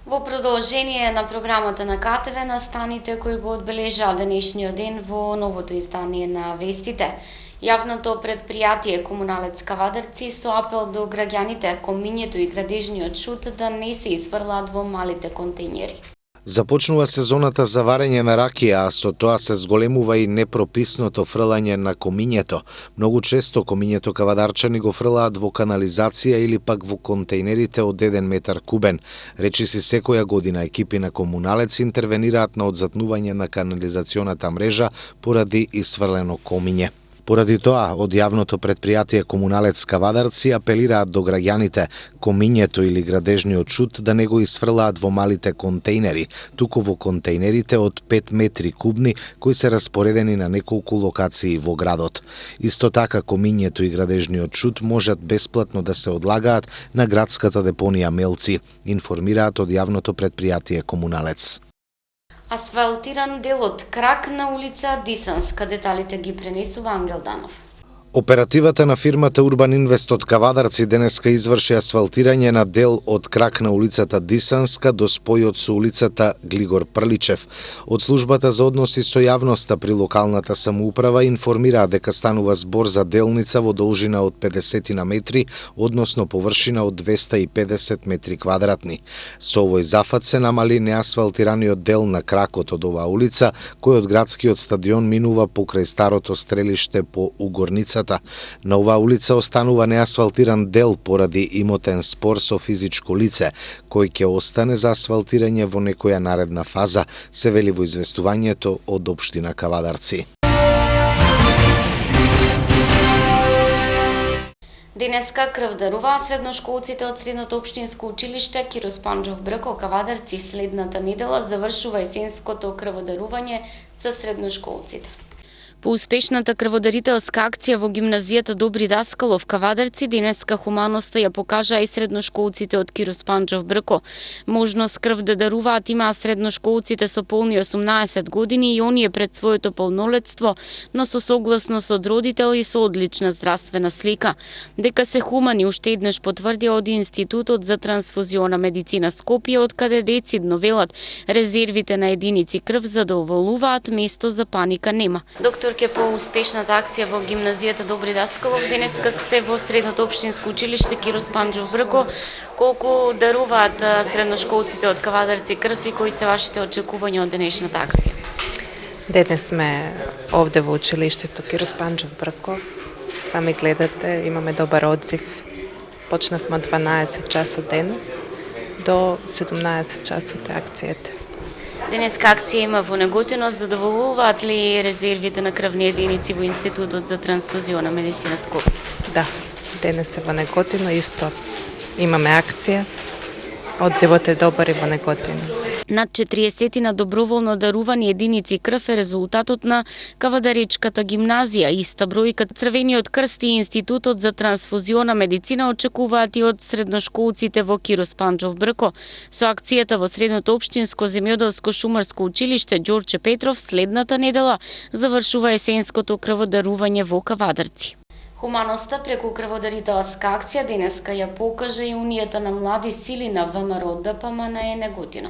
Во продолжение на програмата на КТВ настаните кои го одбележаа денешниот ден во новото издание на вестите. Јавното предпријатие Комуналец Кавадарци со апел до граѓаните комињето и градежниот шут да не се изфрлаат во малите контејнери. Започнува сезоната за варење на ракија, а со тоа се зголемува и непрописното фрлање на комињето. Многу често комињето кавадарчани го фрлаат во канализација или пак во контејнерите од 1 метар кубен. Речиси секоја година екипи на Комуналец интервенираат на одзатнување на канализационата мрежа поради исфрлено комиње. Поради тоа, од јавното предпријатие Комуналец Кавадарци апелираат до граѓаните комињето или градежниот шут да не го исфрлаат во малите контејнери, туку во контејнерите од 5 метри кубни кои се распоредени на неколку локации во градот. Исто така комињето и градежниот шут можат бесплатно да се одлагаат на градската депонија Мелци, информираат од јавното предпријатие Комуналец. Асфалтиран дел од крак на улица Дисанска, деталите ги пренесува Ангел Данов. Оперативата на фирмата Урбан Инвест од Кавадарци денеска изврши асфалтирање на дел од крак на улицата Дисанска до спојот со улицата Глигор Прличев. Од службата за односи со јавноста при локалната самоуправа информираа дека станува збор за делница во должина од 50 на метри, односно површина од 250 метри квадратни. Со овој зафат се намали неасфалтираниот дел на кракот од оваа улица, кој од градскиот стадион минува покрај старото стрелиште по Угорница. На оваа улица останува неасфалтиран дел поради имотен спор со физичко лице, кој ќе остане за асфалтирање во некоја наредна фаза, се вели во известувањето од општина Кавадарци. Денеска крв даруваа средношколците од Средното општинско училиште Киро Спанџов Брко Кавадарци. Следната недела завршува есенското крводарување за средношколците. По успешната крводарителска акција во гимназијата Добри Даскалов Кавадарци денеска хуманоста ја покажаа и средношколците од Киро Спанџов Брко. Можност крв да даруваат имаа средношколците со полни 18 години и оние пред своето полнолетство, но со согласност од родител и со одлична здравствена слика. Дека се хумани уште еднаш потврдија од Институтот за трансфузиона медицина Скопје, од каде децидно велат резервите на единици крв задоволуваат, место за паника нема. Ке по успешната акција во гимназијата Добри Даскалов, денеска сте во Средното општинско училиште Киро Спанџов Брко. Колку даруваат средношколците од Кавадарци крв и кои се вашите очекувања од денешната акција? Денес сме овде во училиштето Киро Спанџов Брко. Сами гледате, имаме добар одзив. Почнавме од 12 часот денес до 17 часот акцијата. Денеска акција има во Неготино, задоволуваат ли резервите на крвни единици во Институтот за трансфузиона медицина Скопје? Да, денес е во Неготино, исто имаме акција. Одзивот е добар и во Неготино. Над 40 на доброволно дарувани единици крв е резултатот на Кавадаречката гимназија. Иста бројка Црвениот крст и Институтот за трансфузиона медицина очекуваат и од средношколците во Киро Спанџов Брко. Со акцијата во Средното општинско земјоделско шумарско училиште Ѓорче Петров следната недела завршува есенското крводарување во Кавадарци. Хуманоста преку крводарителска акција денеска ја покажа и Унијата на млади сили на ВМРО ДПМН Неготино.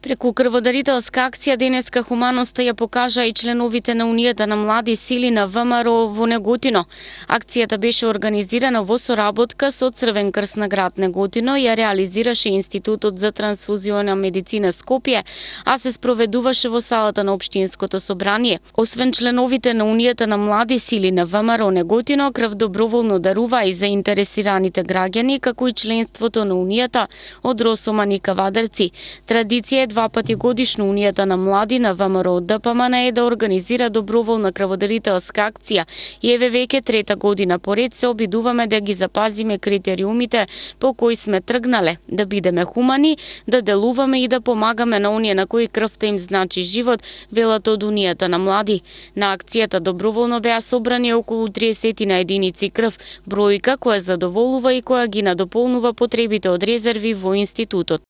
Преку крводарителска акција денеска хуманоста ја покажа и членовите на Унијата на млади сили на ВМРО во Неготино. Акцијата беше организирана во соработка со Црвен крст на град Неготино, ја реализираше Институтот за трансфузиона медицина Скопје, а се спроведуваше во салата на Општинското собрание. Освен членовите на Унијата на млади сили на ВМРО Неготино, крв доброволно дарува и заинтересираните граѓани, како и членството на Унијата од Росоман и Кавадарци. Традиција е 2 пати годишно Унијата на млади на ВМРО ДПМН е да организира доброволна крводарителска акција и еве веќе 3-та година поред се обидуваме да ги запазиме критериумите по кои сме тргнале, да бидеме хумани, да делуваме и да помагаме на оние на кои крвта им значи живот, велат од Унијата на млади. На акцијата доброволно беа собрани околу 30 на единици крв, бројка која задоволува и која ги надополнува потребите од резерви во институтот.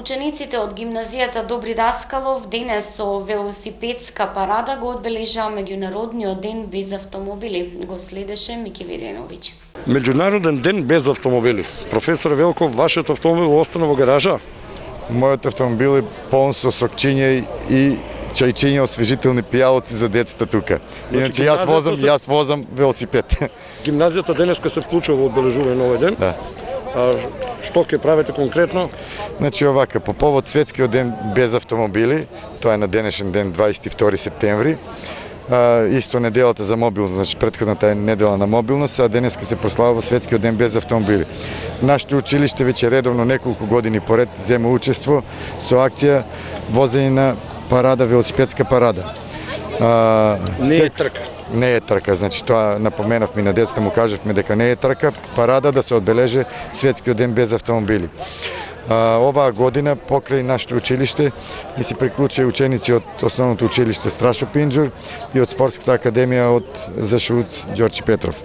Учениците од гимназијата Добри Даскалов денес со велосипедска парада го одбележаа меѓународниот ден без автомобили. Го следеше Мики Веденовиќ. Меѓународен ден без автомобили. Професор Велков, вашиот автомобил остана во гаража? Мојот автомобил е полн со сокчиња и чајчиња, освежителни пијалоци за децата тука. Иначе јас возам велосипед. Гимназијата денеска се вклучува во одбележување на овој ден? Да. А што ќе правите конкретно? Значи овака, по повод светскиот ден без автомобили, тоа е на денешен ден 22 септември, исто неделата за мобилност, значи претходната е недела на мобилност, а денеска се прославува светскиот ден без автомобили. Нашето училиште веќе редовно неколку години поред зема учество со акција возење на парада, велосипедска парада. Не е трка. Не е трка, значи тоа напоменавме на децата, му кажавме дека не е трка, парада да се одбележи светскиот ден без автомобили. Оваа година покрај нашето училиште ни се приклучија ученици од основното училиште Страшо Пинџур и од спортската академија од ЗШУЦ Ѓорче Петров.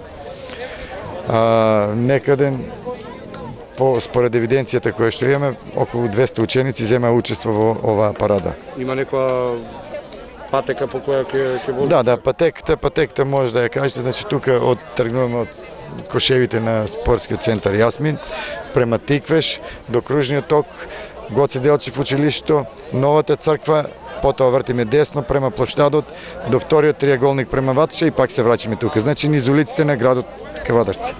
Некаде според евиденцијата која што имаме, околу 200 ученици зема учество во оваа парада. Има некоја патека по која ќе возите? Да, патеката може да ја кажете, значи тука тргнуваме од кошевите на спортскиот центар Јасмин, према Тиквеш, до кружниот ток, Гоце Делчев училишто, Новата црква, потоа вртиме десно према площадот, до вториот триаголник према Ватша и пак се враќаме тука. Значи низ улиците на градот Кавадарци.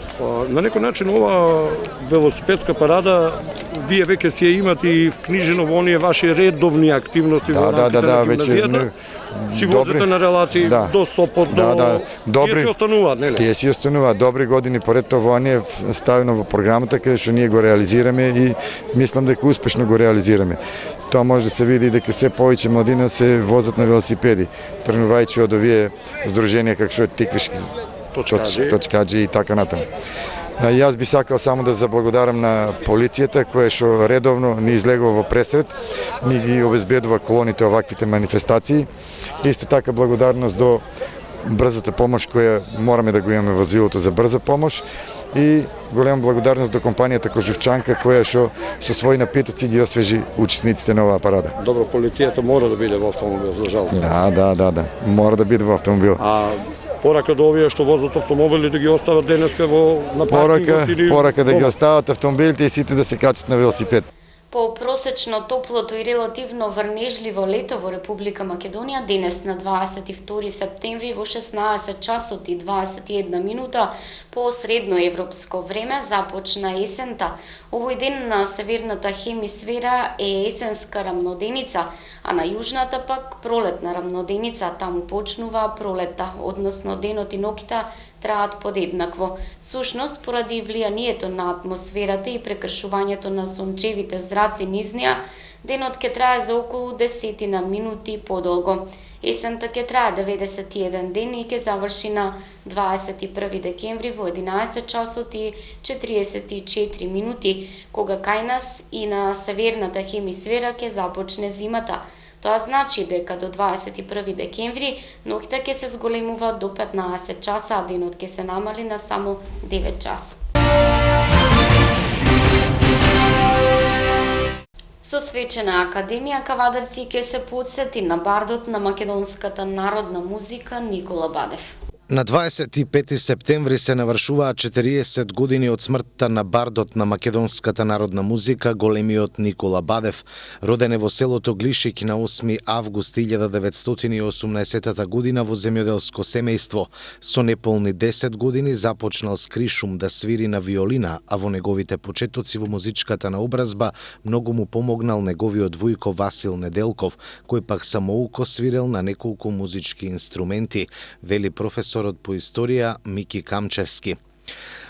На некој начин ова велосипедска парада вие веќе си ја имате и вкнижено во оние ваши редовни активности во рамките на гимназијата. Си возите на релации до Сопот, тие си остануваат, нели? Тие си остануваат добри години поред тоа не е ставено во програмата каде што ние го реализираме и мислам дека успешно го реализираме. Тоа може да се види дека се повеќе младина се возат на велосипеди, тргнувајќи од овие здруженија како што е Тиквешки точкаджи и така натаму. Јас би сакал само да заблагодарам на полицијата која што редовно ни излегува во пресред, ни ги обезбедува колоните оваквите манифестации. Исто така благодарност до брзата помош која мораме да го имаме возилото за брза помош и голема благодарност до компанијата Кожувчанка која што со своји напитоци ги освежи учесниците на оваа парада. Добро, полицијата мора да биде во автомобил, за жал. Да. Мора да биде во автомобил. Порака до овие што возат автомобили да ги остават денеска на паркингот или порака да ги остават автомобилите и сите да се качат на велосипед. По просечно топлото и релативно врнежливо лето во Република Македонија, денес на 22 септември во 16 часот и 21 минута по средно европско време започна есента. Овој ден на северната хемисфера е есенска рамноденица, а на јужната пак пролетна рамноденица. Таму почнува пролетта, односно денот и ноќта траат подеднакво. Сушност, поради влијанието на атмосферата и прекршувањето на сончевите зраци низ неа, денот ќе трае за околу 10 минути подолго. Есента ќе трае 91 ден и ќе заврши на 21 декември во 11 часот и 44 минути, кога кај нас и на северната хемисфера ќе започне зимата. Тоа значи дека до 21 декември ноќта ќе се зголемува до 15 часа, а денот ќе се намали на само 9 часа. Со свечена академија Кавадарци ќе се потсети на бардот на македонската народна музика Никола Бадев. На 25 септември се навршуваат 40 години од смртта на бардот на македонската народна музика, големиот Никола Бадев. Роден е во селото Глишик на 8 август 1918 година во земјоделско семејство. Со неполни 10 години започнал с кришум да свири на виолина, а во неговите почетоци во музичката наобразба многу му помогнал неговиот војко Васил Неделков, кој пак самоуко свирел на неколку музички инструменти, вели професорот по историја Мики Камчевски.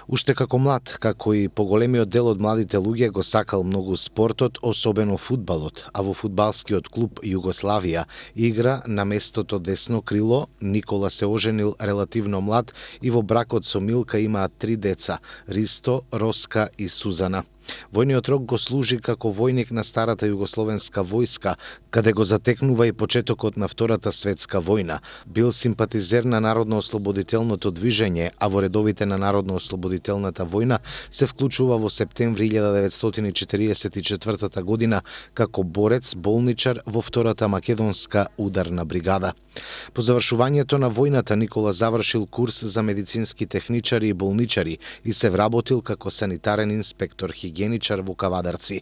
Уште како млад, како и поголемиот дел од младите луѓе, го сакал многу спортот, особено фудбалот, а во фудбалскиот клуб Југославија игра на местото десно крило. Никола се оженил релативно млад и во бракот со Милка имаат 3 деца – Ристо, Роска и Сузана. Војниот рок го служи како војник на старата југословенска војска, каде го затекнува и почетокот на Втората светска војна. Бил симпатизер на Народно-ослободителното движење, а во редовите на Народно-ослободителната војна се вклучува во септември 1944 година како борец болничар во Втората македонска ударна бригада. По завршувањето на војната Никола завршил курс за медицински техничари и болничари и се вработил како санитарен инспектор хигиеничар во Кавадарци.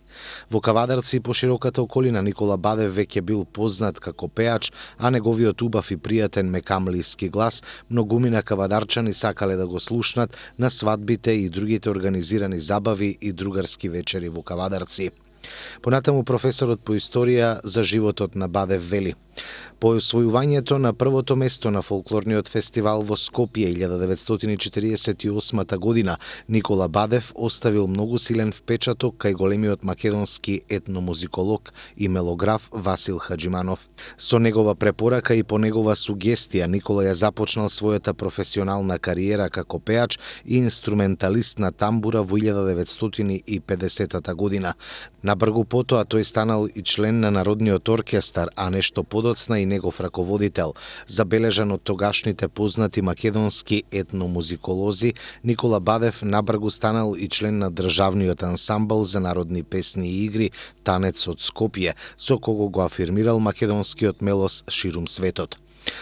Во Кавадарци по широката околина Никола Бадев веќе бил познат како пеач, а неговиот убав и пријатен мекамлиски глас многумина кавадарчани сакале да го слушнат на свадбите и другите организирани забави и другарски вечери во Кавадарци. Понатаму професорот по историја за животот на Бадев вели: по освојувањето на првото место на фолклорниот фестивал во Скопје 1948 година, Никола Бадев оставил многу силен впечаток кај големиот македонски етномузиколог и мелограф Васил Хаџиманов. Со негова препорака и по негова сугестија, Никола ја започнал својата професионална кариера како пеач и инструменталист на тамбура во 1950 година. Набргу потоа тој станал и член на Народниот оркестар, а нешто подоцна и негов раководител. Забележан од тогашните познати македонски етномузиколози, Никола Бадев набргу станал и член на државниот ансамбл за народни песни и игри Танец од Скопје, со кого го афирмирал македонскиот мелос ширум светот.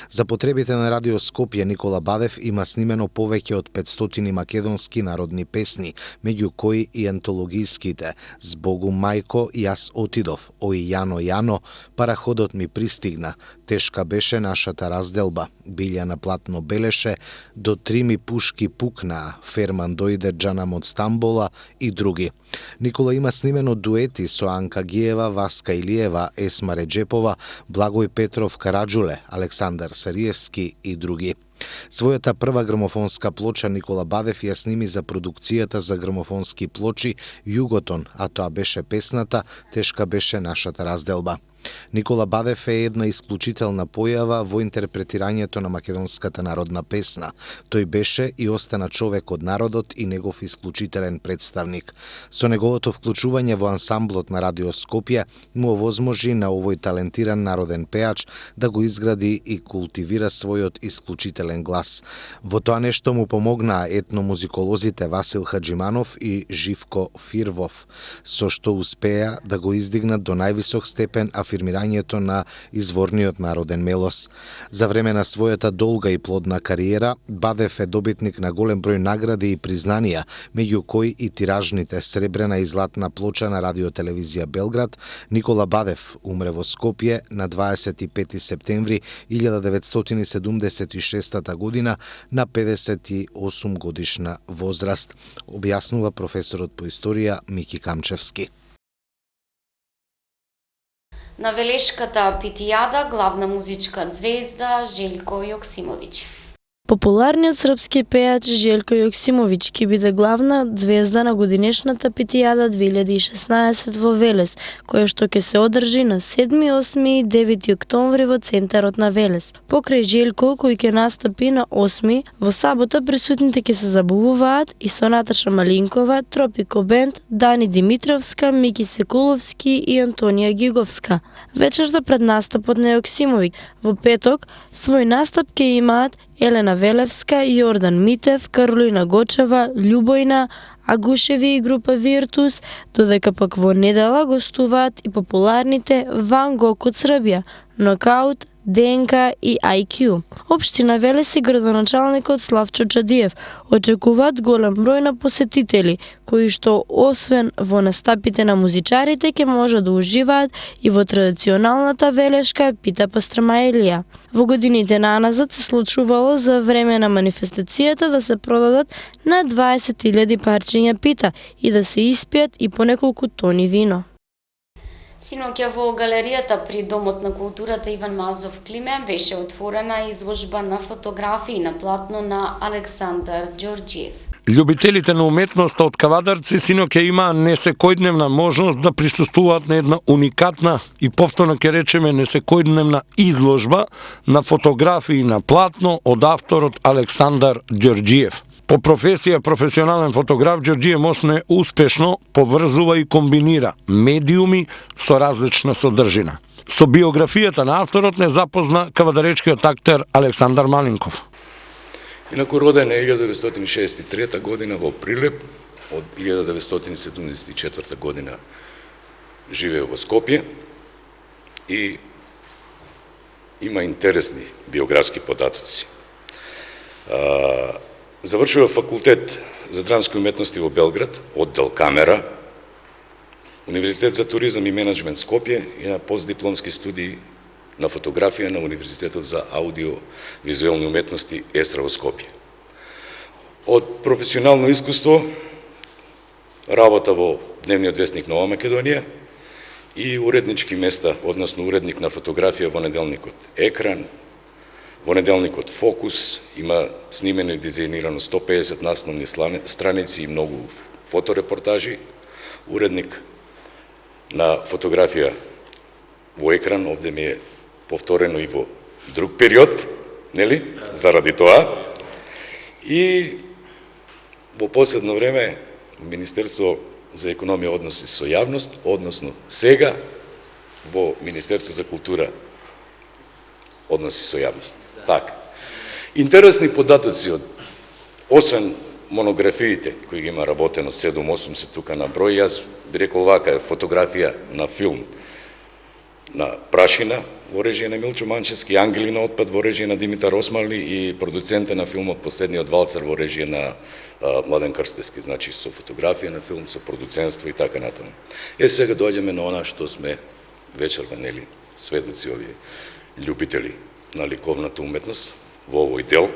За потребите на Радио Скопје, Никола Бадев има снимено повеќе од 500 македонски народни песни, меѓу кои и антологиските "Збогум мајко, јас отидов", "Ој Јано Јано", "Параходот ми пристигна", "Тешка беше нашата разделба", "Билја на платно белеше", "До 3 ми пушки пукнаа", "Ферман дојде џанам од Стамбола" и други. Никола има снимено дуети со Анка Гиева, Васка Илиева, Есма Реджепова, Благој Петров Караджуле, Александар Сариевски и други. Својата прва грамофонска плоча Никола Бадев ја сними за продукцијата за грамофонски плочи Југотон, а тоа беше песната "Тешка беше нашата разделба". Никола Бадев е една исклучителна појава во интерпретирањето на македонската народна песна. Тој беше и остана човек од народот и негов исклучителен представник. Со неговото вклучување во ансамблот на Радио Скопје му овозможи на овој талентиран народен пеач да го изгради и култивира својот исклучителен глас. Во тоа нешто му помогнаа етномузиколозите Васил Хаџиманов и Живко Фирвов, со што успеа да го издигнат до највисок степен афирмирањето на изворниот народен мелос. За време на својата долга и плодна кариера, Бадев е добитник на голем број награди и признанија, меѓу кои и тиражните сребрена и златна плоча на Радиотелевизија Белград. Никола Бадев умре во Скопје на 25 септември 1976 година на 58 годишна возраст, објаснува професорот по историја Мики Камчевски. На Велешката питијада главна музичка звезда Желко Јоксимовиќ. Популарниот српски пеач Желко Јоксимовиќ ќе биде главна звезда на годинешната питијада 2016 во Велес, која што ќе се одржи на 7, 8 и 9 октомври во центарот на Велес. Покрај Желко, кој ќе настапи на 8, во сабота присутните ќе се забавуваат и со Наташа Малинкова, Тропико Бенд, Дани Димитровска, Мики Секуловски и Антонија Гиговска. Вечерта пред настапот на Јоксимовиќ во петок свој настап ќе имаат Елена Велевска, Јордан Митев, Каролина Гочева, Љубојна Агушеви и група Виртус, додека пак во недела гостуваат и популарните Ван Гог од Србија, Нокаут, ДНК и IQ. Општина Велес и градоначалникот Славчо Чадиев очекуваат голем број на посетители, кои што освен во настапите на музичарите ќе може да уживаат и во традиционалната велешка пита пастрамаелија. Во годините наназад се случувало за време на манифестацијата да се продадат на 20.000 парчиња пита и да се испијат и по неколку тони вино. Синоќа во галеријата при Домот на културата Иван Мазов Климен беше отворена изложба на фотографии на платно на Александар Ѓорѓиев. Љубителите на уметноста од Кавадарци синоќа имаа несекојдневна можност да присуствуваат на една уникатна и повторно ќе речеме несекојдневна изложба на фотографии на платно од авторот Александар Ѓорѓиев. По професија професионален фотограф, Ѓорѓиев мощно успешно поврзува и комбинира медиуми со различна содржина. Со биографијата на авторот не запозна кавадаречкиот актер Александар Малинков. Инаку роден е 1963 година во Прилеп, од 1974 година живее во Скопје и има интересни биографски податоци. Завршува факултет за драмски уметности во Белград, оддел камера, Универзитет за туризам и менеджмент Скопје и на постдипломски студии на фотографија на Универзитетот за аудио-визуелни уметности ЕСРА во Скопје. Од професионално искуство работа во Дневниот вестник Нова Македонија и уреднички места, односно уредник на фотографија во неделникот Екран, во неделникот Фокус, има снимено и дизајнирано 150 насновни страници и многу фоторепортажи, уредник на фотографија во Екран, овде ми е повторено и во друг период, нели, заради тоа. И во последно време Министерство за економија и односи со јавност, односно сега во Министерство за култура односи со јавност. Така. Интересни податоци од, освен монографиите кои ги има работено 7-8 се тука на број, јас би рекол вака, фотографија на филм на Прашина во режија на Милчо Манчевски, Ангели на отпад во режија на Димитар Османли и продуцента на филмот Последниот валцер во режија на Младен Крстевски, значи со фотографија на филм, со продуценство и така натаму. Сега доаѓаме на она што сме вечерва, нели, сведоци овие љубители на ликовната уметност во овој дел.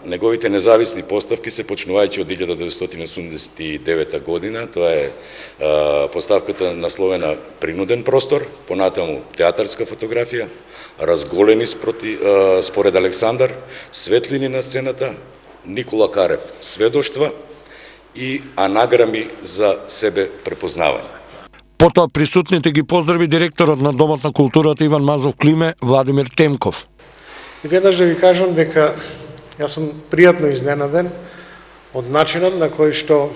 Неговите независни поставки се почнувајќи од 1989 година, тоа е поставката насловена Принуден простор, понатаму театарска фотографија, Разголени според Александар, Светлини на сцената, Никола Карев сведоштва и анаграми за себе препознавање. Потоа присутните ги поздрави директорот на Домот на културата Иван Мазов Климе, Владимир Темков. Веднаш да ви кажам дека јас сум пријатно изненаден од начинот на кој што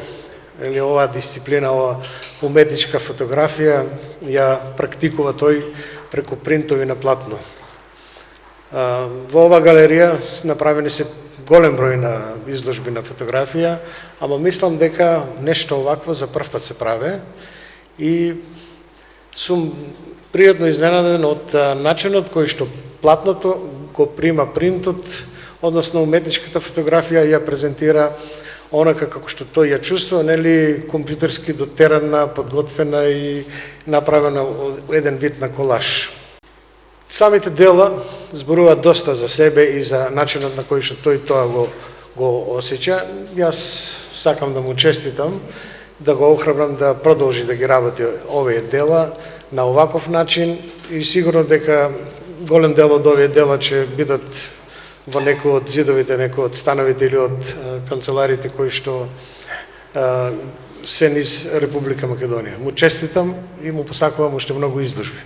оваа дисциплина, оваа уметничка фотографија ја практикува тој преку принтови на платно. Во оваа галерија направени се голем број на изложби на фотографија, ама мислам дека нешто овакво за прв пат се прави и сум пријатно изненаден од начинот кој што платното го прима принтот, односно уметничката фотографија ја презентира онака како што тој ја чувствува, нели, компјутерски дотерана, подготвена и направена еден вид на колаж. Самите дела зборуваат доста за себе и за начинот на кој што тој тоа го осеќа. Јас сакам да му честитам, да го охрабрам да продолжи да ги работи овие дела на оваков начин и сигурно дека голем дел од овие дела ќе бидат во некој од зидовите, некој од становите или од канцеларите кои што се низ Република Македонија. Му честитам и му посакувам уште многу изложби.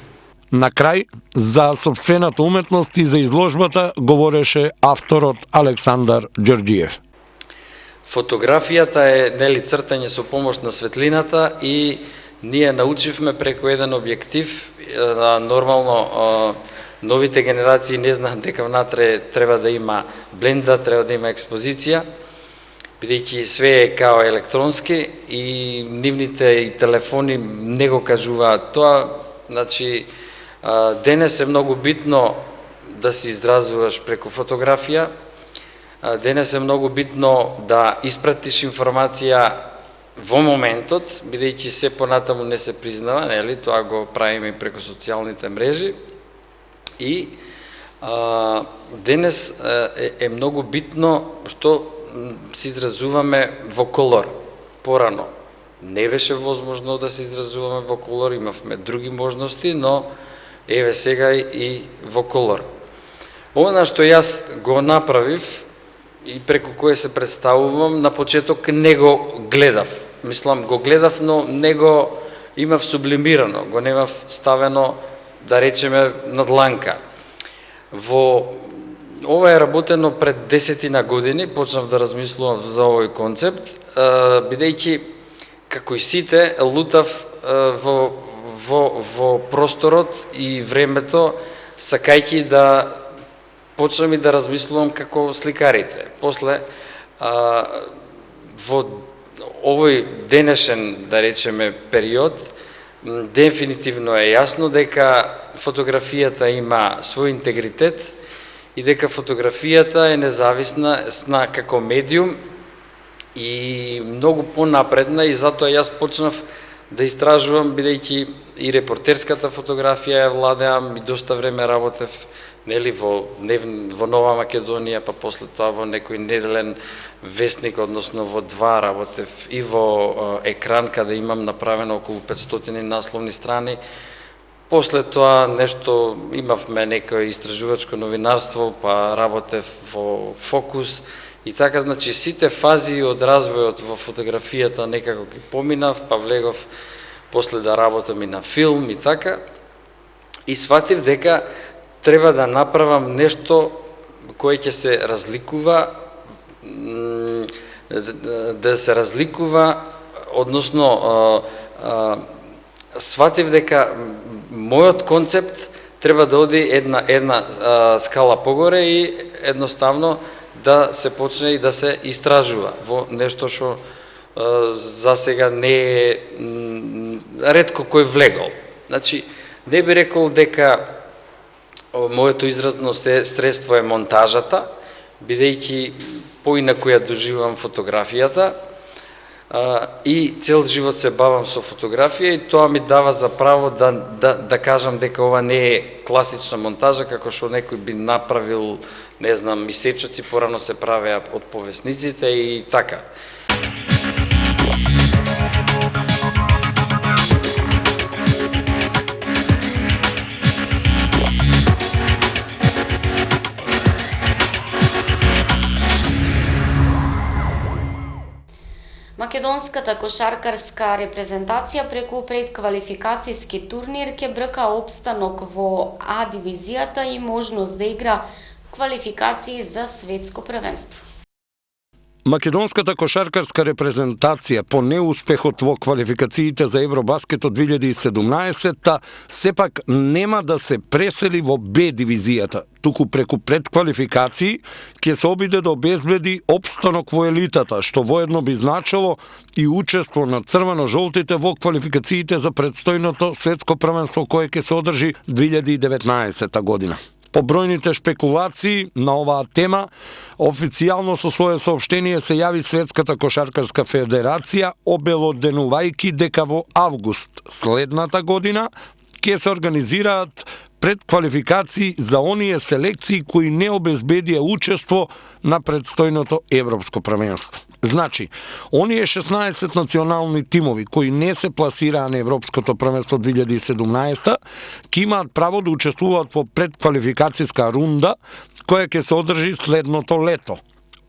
На крај, за сопствената уметност и за изложбата говореше авторот Александар Ѓорѓиев. Фотографијата е, нели, цртање со помош на светлината и ние научивме преку еден објектив, нормално новите генерации не знаат дека внатре треба да има бленда, треба да има експозиција, бидејќи све е као електронски и нивните и телефони не го кажуваат тоа. Значи, денес е многу битно да се изразуваш преку фотографија, денес е многу битно да испратиш информација во моментот, бидејќи се понатаму не се признава, нели, тоа го правиме и преку социјалните мрежи. И денес е многу битно што се изразуваме во колор. Порано не беше возможно да се изразуваме во колор, имавме други можности, но еве сега и во колор. Ова што јас го направив и преку кое се представувам, на почеток не го гледав. Мислам, го гледав, но не го имав сублимирано, го немав ставено, да речеме, на дланка. Ова е работено пред 10 години, почнав да размислувам за овој концепт, бидејќи, како и сите, лутав во просторот и времето, сакајќи да почнам и да размислувам како сликарите. После, во овој денешен, да речеме, период, дефинитивно е јасно дека фотографијата има свој интегритет и дека фотографијата е независна како медиум и многу понапредна, и затоа јас почнав да истражувам, бидејќи и репортерската фотографија ја владеам, и доста време работев во Нова Македонија, па после тоа во некој неделен вестник, односно во два работев, и во Екран, каде имам направено околу 500 насловни страни. После тоа нешто имавме некој истражувачко новинарство, па работев во Фокус, и така, значи, сите фази од развојот во фотографијата некако ги поминав, па влегов после да работам и на филм и така, и сватив дека треба да направам нешто кое ќе се разликува, односно сватив дека мојот концепт треба да оди една скала погоре и едноставно да се почне и да се истражува во нешто што засега не е ретко кој влегол. Значи, не би рекол дека моето изразно средство е монтажата, бидејќи поинаку ја доживувам фотографијата и цел живот се бавам со фотографија, и тоа ми дава за право да кажам дека ова не е класична монтажа, како што некој би направил, не знам, месечоци порано се правеа од повесниците и така. Македонската кошаркарска репрезентација преку предквалификацијски турнир ќе брка опстанок во А дивизијата и можност да игра квалификации за светско првенство. Македонската кошаркарска репрезентација по неуспехот во квалификациите за Евробаскетот 2017 сепак нема да се пресели во Б дивизијата, туку преку предквалификации ќе се обиде да обезбеди опстанок во елитата, што воедно би значило и учество на црвено-жолтите во квалификациите за предстојното светско првенство кое ќе се одржи 2019 година. По бројните шпекулации на оваа тема, официјално со свое соопштение се јави Светската кошаркарска федерација, обелоденувајќи дека во август следната година ќе се организираат предквалификации за оние селекции кои не обезбедија учество на предстојното европско првенство. Значи, оние 16 национални тимови кои не се пласираа на европското првенство 2017 ќе имаат право да учествуваат во предквалификацијска рунда која ќе се одржи следното лето.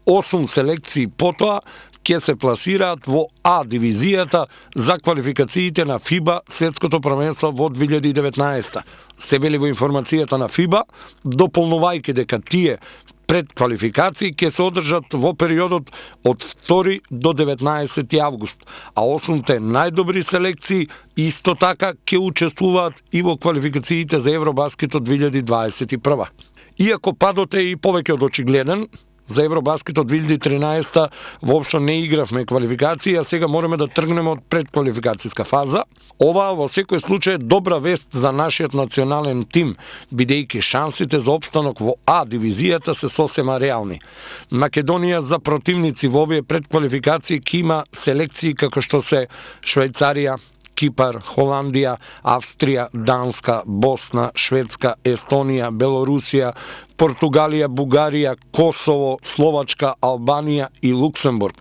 8 селекции потоа ќе се пласираат во А дивизијата за квалификациите на ФИБА светското првенство во 2019. Се вели во информацијата на ФИБА, дополнувајќи дека тие предквалификации ќе се одржат во периодот од 2 до 19 август, а 8 најдобри селекции исто така ќе учествуваат и во квалификациите за Евробаскетот 2021. Иако падот е и повеќе од очигледен, за Евробаскетот 2013 воопшто не игравме квалификации, а сега мораме да тргнеме од предквалификацијска фаза. Ова во секој случај е добра вест за нашиот национален тим, бидејќи шансите за опстанок во А дивизијата се сосема реални. Македонија за противници во овие предквалификации ќе има селекции како што се Швајцарија, Кипар, Холандија, Австрија, Данска, Босна, Шведска, Естонија, Белорусија, Португалија, Бугарија, Косово, Словачка, Албанија и Луксембург.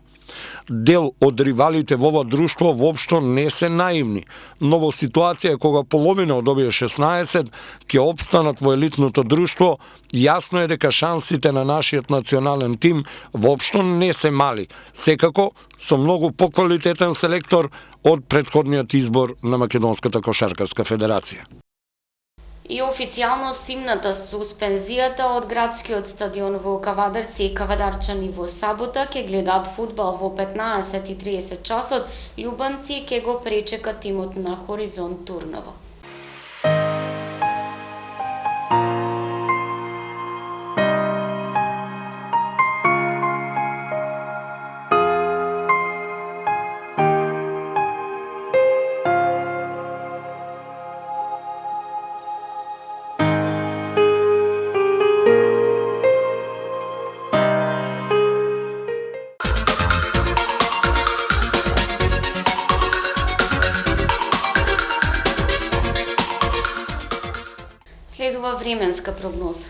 Дел од ривалите во ова друштво воопшто не се наивни, но во ситуација кога половина од овие 16 ќе опстанат во елитното друштво, јасно е дека шансите на нашиот национален тим воопшто не се мали, секако со многу поквалитетен селектор од претходниот избор на Македонската кошаркарска федерација. И официјално симната суспензијата од градскиот стадион во Кавадарци и кавадарчани во сабота ќе гледаат фудбал во 15:30 часот. Љубанци ќе го пречека тимот на Хоризонт Турново. Нова временска прогноза.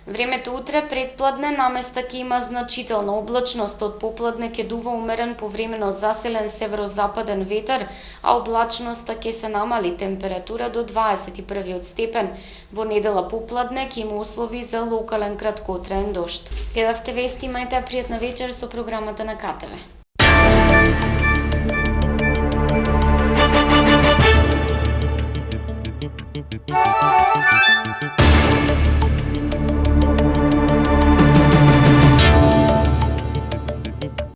Времето утре предпладне наместа ќе има значителна облачност, од попладне ќе дува умерен повремено заселен северозападен ветер, а облачноста ќе се намали, температура до 21 степен. Во недела попладне ќе има услови за локален краткотраен дожд. Гледавте вести, имајте пријатна вечер со програмата на КТВ.